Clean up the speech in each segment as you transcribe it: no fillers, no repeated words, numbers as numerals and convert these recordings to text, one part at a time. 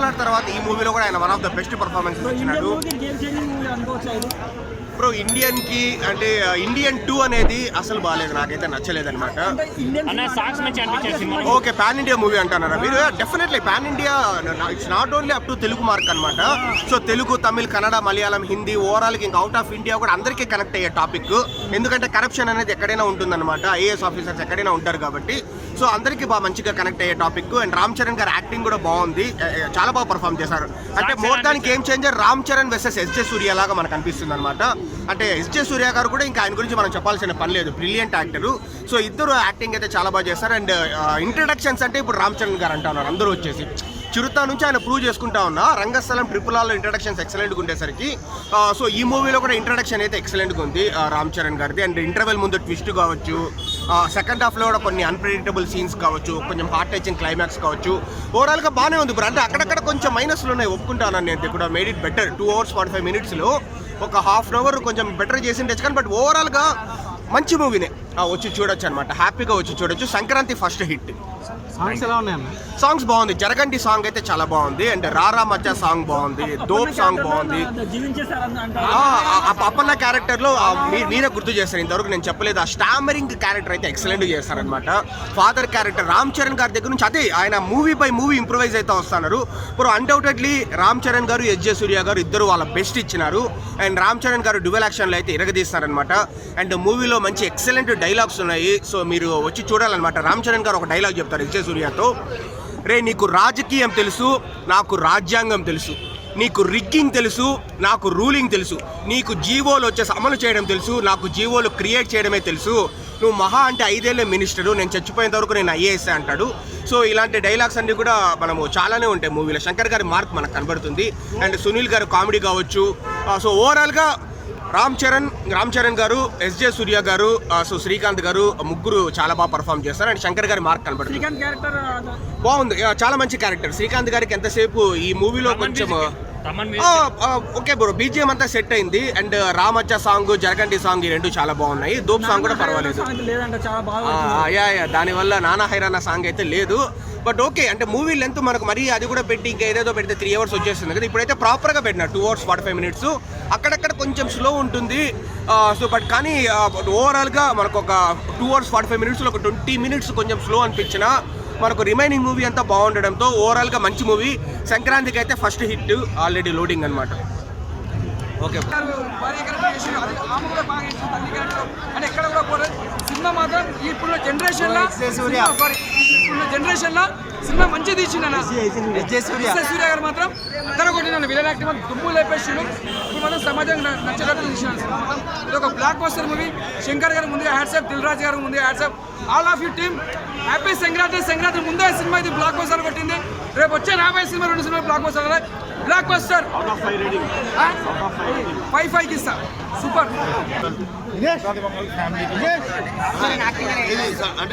RRR తర్వాత ఈ మూవీలో కూడా ఆయన one of the best performances ఇచ్చినాడు. బ్రో ఇండియన్కి అంటే ఇండియన్ 2 అనేది అసలు బాగాలేదు, నాకైతే నచ్చలేదు అనమాట. ఓకే పాన్ ఇండియా మూవీ అంటున్నారా మీరు? Definitely pan India, it's not only up to Telugu mark అనమాట. సో తెలుగు, తమిళ్, కన్నడ, మలయాళం, హిందీ, ఓవరాల్కి ఇంకా అవుట్ ఆఫ్ ఇండియా కూడా అందరికీ కనెక్ట్ అయ్యే టాపిక్. ఎందుకంటే కరప్షన్ అనేది ఎక్కడైనా ఉంటుందన్నమాట, ఐఏఎస్ ఆఫీసర్స్ ఎక్కడైనా ఉంటారు కాబట్టి. సో అందరికీ బాగా మంచిగా కనెక్ట్ అయ్యే టాపిక్. అండ్ రామ్ చరణ్ గారు యాక్టింగ్ కూడా బాగుంది, చాలా బాగా పర్ఫామ్ చేశారు. అంటే more than Game Changer Ram Charan versus SJ Suryah లాగా మనకు అనిపిస్తుంది అనమాట. అంటే ఎస్జే సూర్య గారు కూడా ఇంకా ఆయన గురించి మనం చెప్పాల్సిన పని లేదు, బ్రిలియంట్ యాక్టరు. సో ఇద్దరు యాక్టింగ్ అయితే చాలా బాగా చేస్తారు. అండ్ ఇంట్రడక్షన్స్ అంటే ఇప్పుడు రామ్ చరణ్ గారు అంటా ఉన్నారు అందరూ వచ్చేసి. చిరుత నుంచి ఆయన ప్రూవ్ చేసుకుంటా ఉన్నా. రంగస్థలం, ట్రిపుల్ ఆర్లో ఇంట్రడక్షన్స్ ఎక్సలెంట్గా ఉండేసరికి సో ఈ మూవీలో కూడా ఇంట్రడక్షన్ అయితే ఎక్సలెంట్గా ఉంది రామ్ చరణ్ గారిది. అండ్ ఇంటర్వెల్ ముందు ట్విస్ట్ కావచ్చు, సెకండ్ హాఫ్లో కూడా కొన్ని అన్ప్రెడిక్టబుల్ సీన్స్ కావచ్చు, కొంచెం హార్ట్ టచింగ్ క్లైమాక్స్ కావచ్చు, ఓవరాల్గా బాగానే ఉంది బ్రో. అంటే అక్కడక్కడ కొంచెం మైనస్లు ఉన్నాయి, ఒప్పుకుంటాను నేను కూడా. Made it better. 2 hours 45 minutes ఒక హాఫ్ అన్ అవర్ కొంచెం బెటర్ చేసిండొచ్చు కానీ, బట్ ఓవరాల్గా మంచి మూవీనే, వచ్చి చూడొచ్చు అనమాట, హ్యాపీగా వచ్చి చూడొచ్చు. Sankranti first hit. సాంగ్స్ బాగుంది. జరగండి సాంగ్ అయితే చాలా బాగుంది. అండ్ రారా మచ్చా సాంగ్ బాగుంది, దోప్ సాంగ్ బాగుంది. అప్పన్న క్యారెక్టర్లో మీరే గుర్తు చేస్తారు, ఇంతవరకు నేను చెప్పలేదు. ఆ స్టామరింగ్ క్యారెక్టర్ అయితే ఎక్సలెంట్ చేస్తారనమాట. ఫాదర్ క్యారెక్టర్ రామ్ చరణ్ గారి దగ్గర నుంచి అదే ఆయన మూవీ బై మూవీ ఇంప్రూవైజ్ అయితే వస్తున్నారు. ఇప్పుడు అన్డౌటెడ్లీ రామ్ చరణ్ గారు, ఎస్జే సూర్య గారు ఇద్దరు వాళ్ళ బెస్ట్ ఇచ్చినారు. అండ్ రామ్ చరణ్ గారు డ్యువల్ యాక్షన్లో అయితే ఇరగదీస్తారనమాట. అండ్ మూవీలో మంచి ఎక్సలెంట్ డైలాగ్స్ ఉన్నాయి. సో మీరు వచ్చి చూడాలన్నమాట. రామ్ చరణ్ గారు ఒక డైలాగ్ చెప్తారు ఎస్జే సూర్యతో, రే నీకు రాజకీయం తెలుసు, నాకు రాజ్యాంగం తెలుసు, నీకు రిగ్గింగ్ తెలుసు, నాకు రూలింగ్ తెలుసు, నీకు జీవోలు వచ్చేసి అమలు చేయడం తెలుసు, నాకు జీవోలు క్రియేట్ చేయడమే తెలుసు, నువ్వు మహా అంటే 5 ఏళ్ళే మినిస్టరు, నేను చచ్చిపోయేంత వరకు నేను ఐఏఎస్ అంటాడు. సో ఇలాంటి డైలాగ్స్ అన్నీ కూడా మనము చాలానే ఉంటాయి మూవీలో. శంకర్ గారి మార్క్ మనకు కనబడుతుంది. అండ్ సునీల్ గారు కామెడీ కావచ్చు. సో ఓవరాల్గా రామ్ చరణ్ గారు, ఎస్జే సూర్య గారు, సో శ్రీకాంత్ గారు ముగ్గురు చాలా బాగా పర్ఫామ్ చేస్తారు. అండ్ శంకర్ గారి మార్క్ కనబడుతుంది. బాగుంది, చాలా మంచి క్యారెక్టర్. శ్రీకాంత్ గారికి ఎంతసేపు ఈ మూవీలో కొంచెం ఓకే బ్రో, బీజిఎం అంతా సెట్ అయింది. అండ్ రామచ్చ సాంగ్, జరగండి సాంగ్ ఈ రెండు చాలా బాగున్నాయి. దోప్ సాంగ్ కూడా పర్వాలేదు. దానివల్ల నానా హైరానా సాంగ్ అయితే లేదు. బట్ ఓకే, అంటే మూవీ లెంత్ మనకు మరీ అది కూడా పెట్టి ఇంకా ఏదేదో పెడితే 3 hours వచ్చేస్తుంది కదా. ఇప్పుడైతే ప్రాపర్గా పెట్టిన 2 hours 45 minutes. అక్కడక్కడ కొంచెం స్లో ఉంటుంది. సో బట్ కానీ ఓవరాల్గా మనకు ఒక 2 hours 45 minutes ఒక 20 minutes కొంచెం స్లో అనిపించిన మనకు రిమైనింగ్ మూవీ అంతా బాగుండడంతో ఓవరాల్గా మంచి మూవీ. సంక్రాంతికి అయితే ఫస్ట్ హిట్, ఆల్రెడీ లోడింగ్ అనమాట. ఓకే సినిమా మాత్రం ఇప్పుడున్న జనరేషన్లో సినిమా మంచిగా తీసిండు. సూర్య గారు మాత్రం ఇద్దరు కొట్టిన విలన్ యాక్టింగ్ దుమ్ము లేపేసిండు. ఇప్పుడు మనం సమాజం నచ్చేటట్టు తీసిన ఇది ఒక బ్లాక్ బస్టర్ మూవీ. శంకర్ గారు ముందుగా హ్యాట్సాప్, దిల్ రాజు గారు ముందుగా hats off, all of you team. Happy Sankranti ముందే సినిమా ఇది బ్లాక్ బస్టర్ కొట్టింది. రేపు వచ్చే 40 cinema 2 cinema block buster out of 5 ఇస్తా. Super.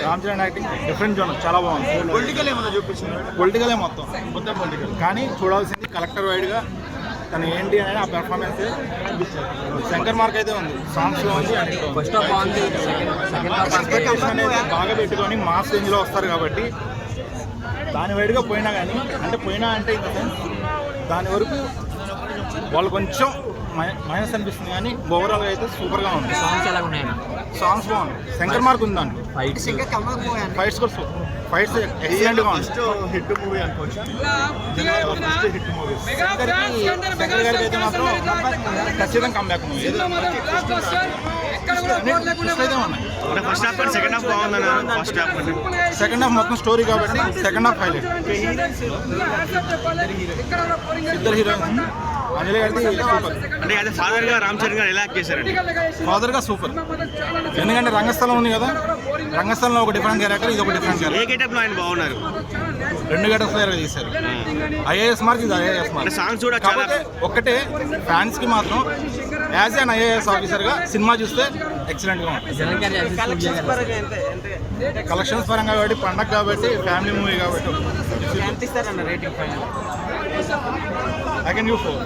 Ram Charan acting different zone, చాలా బాగుంది. పొలిటికలే మొత్తం పొలిటికల్, కానీ చూడాల్సింది కలెక్టర్ వైడ్గా తను ఏంటి అనేది ఆ పెర్ఫార్మెన్స్ శంకర్ మార్క్ అయితే ఉంది. సాంగ్స్లో ఉంది, ఎక్స్పెక్టేషన్ అనేది బాగా పెట్టుకొని మాస్ రేంజ్లో వస్తారు కాబట్టి దాని వైడ్గా పోయినా కానీ అంటే ఇన్ ద సెన్స్ దాని వరకు వాళ్ళు కొంచెం మైనస్ అనిపిస్తుంది, కానీ ఓవరాల్గా అయితే సూపర్గా ఉంది. సాంగ్స్ ఎలా ఉన్నాయి? సాంగ్స్ బాగుంది. శంకర్ మార్క్ ఉంది దాన్ని. ఫైట్స్ కూడా ఫైట్స్ ఎక్సలెంట్గా ఉంది. హిట్ మూవీ అనుకోవచ్చు. శంకర్ గారికి అయితే మాత్రం ఖచ్చితంగా కంబ్యాక్ మూవీ. సెకండ్ హాఫ్ మొత్తం స్టోరీ కాబట్టి సెకండ్ హాఫ్ హైలైట్. ఇద్దరు హీరోయిన్స్. అంజలి గారిది సూపర్. అంటే అదే ఫాదర్ గా రామ్ చరణ్ గారు ఎలా యాక్ట్ చేశారండి? ఫాదర్ గా సూపర్. ఎందుకంటే రంగస్థలం ఉంది కదా, రంగస్థలంలో ఒక డిఫరెంట్ క్యారెక్టర్, ఇది ఒక డిఫరెంట్ క్యారెక్టర్. ఏ గెటప్ లో ఆయన బాగున్నారు. 2 గెటప్స్ తీశారు. ఐఏఎస్ మార్క్, ఇది ఐఏఎస్ మార్క్. సాంగ్స్ కూడా ఒక్కటే ఫ్యాన్స్ కి మాత్రం యాజ్ అన్ ఐఏఎస్ ఆఫీసర్ గా సినిమా చూస్తే ఎక్సలెంట్ గా ఉంటుంది. కలెక్షన్స్ పరంగా కాబట్టి, పండగ కాబట్టి, ఫ్యామిలీ మూవీ కాబట్టి I can give 4.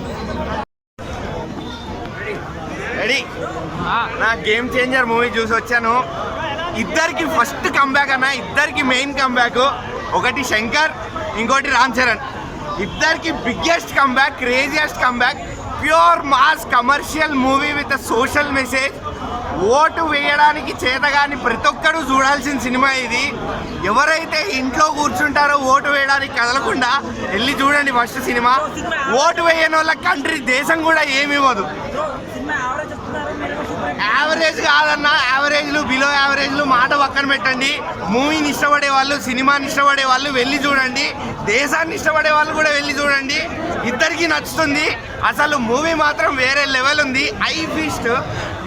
రెడీ. నా గేమ్ చేంజర్ మూవీ చూసి వచ్చాను. ఇద్దరికి ఫస్ట్ కంబ్యాక్ అన్న, ఇద్దరికి మెయిన్ కంబ్యాక్. ఒకటి శంకర్, ఇంకోటి రామ్ చరణ్. ఇద్దరికి biggest comeback, craziest comeback, pure mass commercial movie with social message. Vote వేయడానికి చేతగాని ప్రతి ఒక్కరూ చూడాల్సిన సినిమా ఇది. ఎవరైతే ఇంట్లో కూర్చుంటారో ఓటు వేయడానికి కదలకుండా వెళ్ళి చూడండి ఫస్ట్ సినిమా. ఓటు వేయని వాళ్ళ కంట్రీ దేశం కూడా ఏమి ఇవ్వదు. యావరేజ్ కాదన్న, యావరేజ్లు బిలో యావరేజ్లు మాట పక్కన పెట్టండి. మూవీని ఇష్టపడే వాళ్ళు, సినిమాని ఇష్టపడే వాళ్ళు వెళ్ళి చూడండి, దేశాన్ని ఇష్టపడే వాళ్ళు కూడా వెళ్ళి చూడండి, ఇద్దరికి నచ్చుతుంది. అసలు మూవీ మాత్రం వేరే లెవెల్ ఉంది. I feast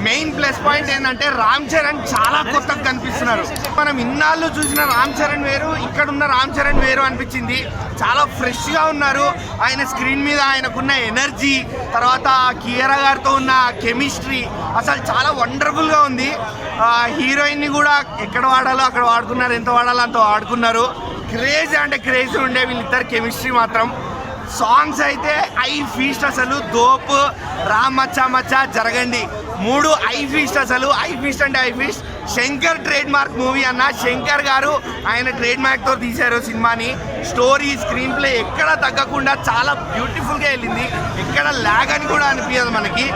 main plus point ఏంటంటే రామ్ చరణ్ చాలా కొత్తగా కనిపిస్తున్నారు. మనం ఇన్నాళ్ళు చూసిన రామ్ చరణ్ వేరు, ఇక్కడ ఉన్న రామ్ చరణ్ వేరు అనిపించింది. చాలా ఫ్రెష్గా ఉన్నారు. ఆయన స్క్రీన్ మీద ఆయనకున్న ఎనర్జీ, తర్వాత కియారా గారితో ఉన్న కెమిస్ట్రీ అసలు చాలా వండర్ఫుల్గా ఉంది. హీరోయిన్ని కూడా ఎక్కడ వాడాలో అక్కడ వాడుకున్నారు, ఎంత వాడాలో అంత వాడుకున్నారు. క్రేజ్ అంటే క్రేజ్ ఉండే వీళ్ళిద్దరు కెమిస్ట్రీ మాత్రం. సాంగ్స్ అయితే ఐ ఫీస్ట్ అసలు దోపు, రామ్ మచ్చా మచ్చా జరగండి, 3 ఐ ఫీస్ట్. అసలు ఐ ఫీస్ట్ అంటే I feast. Shankar trade mark movie అన్న. శంకర్ గారు ఆయన ట్రేడ్ మార్క్తో తీశారు సినిమాని. స్టోరీ, స్క్రీన్ ప్లే ఎక్కడ తగ్గకుండా చాలా బ్యూటిఫుల్గా వెళ్ళింది. ఎక్కడ ల్యాగ్ అని కూడా అనిపించదు మనకి.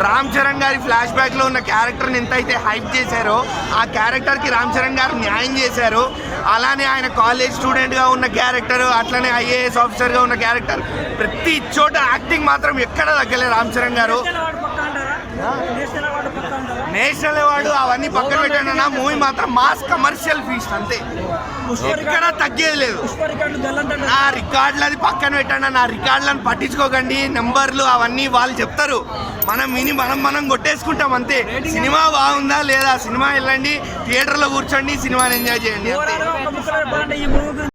రామ్ చరణ్ గారి ఫ్లాష్ బ్యాక్లో ఉన్న క్యారెక్టర్ని ఎంతైతే హైప్ చేశారో ఆ క్యారెక్టర్కి రామ్ చరణ్ గారు న్యాయం చేశారు. అలానే ఆయన కాలేజ్ స్టూడెంట్గా ఉన్న క్యారెక్టర్, అట్లనే ఐఏఎస్ ఆఫీసర్గా ఉన్న క్యారెక్టర్, ప్రతి చోట యాక్టింగ్ మాత్రం ఎక్కడ తగ్గలేదు రామ్ చరణ్ గారు. నేషనల్ అవార్డు అవన్నీ పక్కన పెట్టండి అన్న, మూవీ మాత్రం మాస్ కమర్షియల్ ఫీస్ట్ అంతే, ఎక్కడ తగ్గేది లేదు. నా రికార్డులు అది పక్కన పెట్టండి, నా రికార్డులను పట్టించుకోకండి. నెంబర్లు అవన్నీ వాళ్ళు చెప్తారు, మనం విని మనం కొట్టేసుకుంటాం అంతే. సినిమా బాగుందా లేదా, సినిమా వెళ్ళండి, థియేటర్లో కూర్చోండి, సినిమాని ఎంజాయ్ చేయండి అంతే.